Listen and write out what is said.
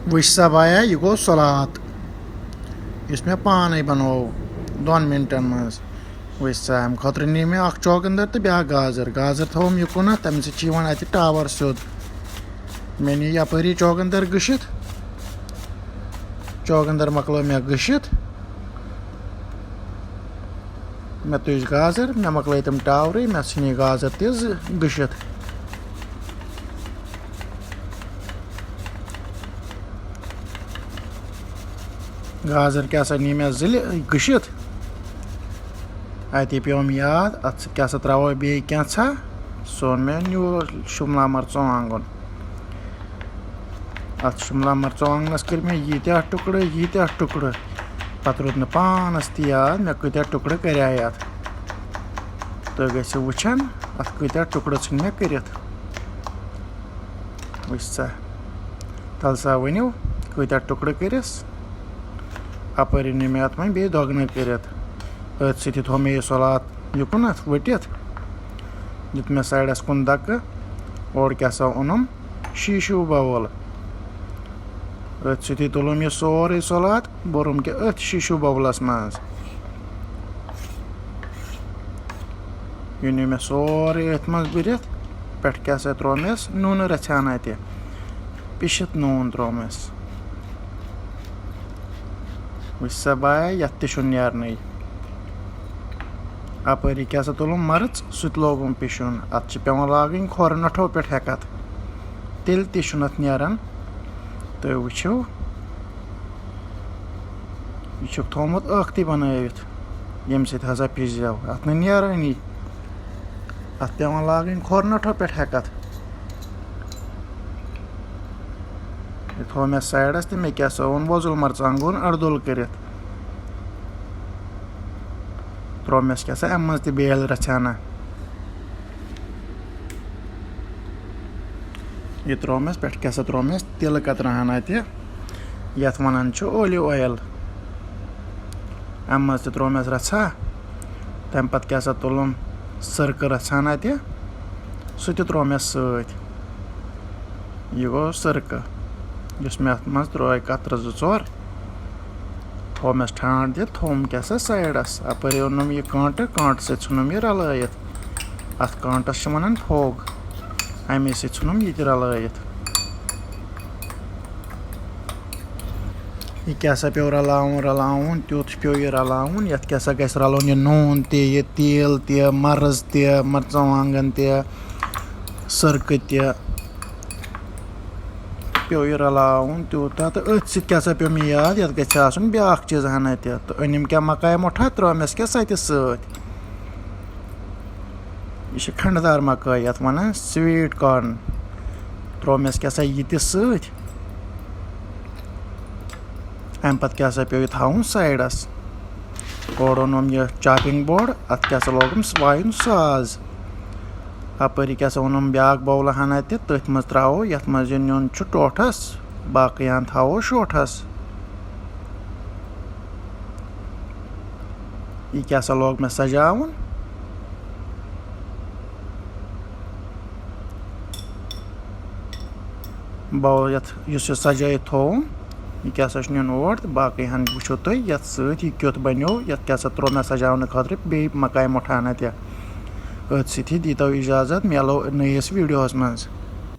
वुच सा बाया यह गो सलाद इस मे पान बनो 2 मिनटन मज वुच सा अम खुद नी मे चौकंदर तो ब्या गाजर गाजर थोम युकुन तम अत टावर सोद मे नी यपरी चौकंदर गशित चौकंदर मकलो मे गशित मे तुज गाजर मे मकल तम टावर मे नी गाजर तिज गशित गाजर क्या सा नी मे जिल गशित अत पेम याद अत क्या सा त्रो बे क्या सोन मे न्यू शिमला मरचुवांगन अत शिमला मरचुवांगनस कर मे यीत्या टुकड़ पत रोद न पानस त याद मे कत्या टुकड़ कर अत तो गो वुचन अत कत्या टुकड़ इन मे कर वुच सा तल सा वनो कत्या टुकड़ करस अपर नी मे अत बे दोगन कर अत सो थो मे यह सलाद युकुन वटित दित मे साइडस कुन दक और क्या सा ओनम शीशु बाउल अत सो तुलुम यह सोरे सलाद बोरुम के अत शीशु बाउलस मज यह नी मे सोरे अत मज भरित पे क्या सा त्रोमस नून रचान अत पिशित नून त्रोमस वुच सा बाया यत तु नेरन अपरी क्या सा तुलुम मर्च सुत लोगुम पिशुन अत पेवन लागन खोर नठो पे हेकत तेल तुन अत नेरन तो वुचो यह थोमुत अख्ती बनवित यम सत हसा पिज्जाव अत नेरानी अत पेवन लागन खोर नठो पे हेकत यह थो मे साइडस तो मे क्या सा ओन वोजुल मरचांगन अर्दुल कर त्रोमस क्या सा अम मज बेल रचाना यह त्रोमस पे क्या सा त्रोमस तिल कतरान अत यथ वनान ओलिव ऑयल अम मज त्रोमस रचा तम पत क्या सा तुलुम सरक रचान अत सह त्रोमस सत यह गो सरक इस मे अत मज त्रो कतर 2-4 थोमस ठांड दित थोम क्या सा साइडस अपर ओनम यह कांट सुनम यह रलयत अत कांटस वन फोग अमे सुनम यह रलयत यह क्या सा पे रलाउन तुथ पे यह रलाउन यथ क्या सा गस रलोन यह नून तह तेल तह मर्ज तह मरचवांगन तह सरक तह पे यह रलाउन तूता तो अथ सत क्या सा पे मे याद यथ गछ आसुन ब्या चीज हना तह तो अनिम क्या मकाय मुठा त्रोमस क्या सत सत यह खंडदार मकाय यथ वन स्वीट कॉर्न त्रोमस क्या सा यह सत अम पत क्या सा पे थवन साइडस और ओनम यह चॉपिंग बोर्ड अत क्या सा लोगम वायुन साज अपरी क्या सा ओनम ब्या बाउल हना तथ मज त्रो यथ मज नुन टोठस बाकियान थो शोठस यह क्या सा लोग मे सजावन बाउल यथ सजाई थोम यह क्या सा नुन और बाकी हन वो तुम ये सत क्योत बनो यथ क्या सा त्रो मे सजावन खतर बे मकाय मुठाना तह अत सत दीतो इजाजत मिलो नयस वीडियोस मज।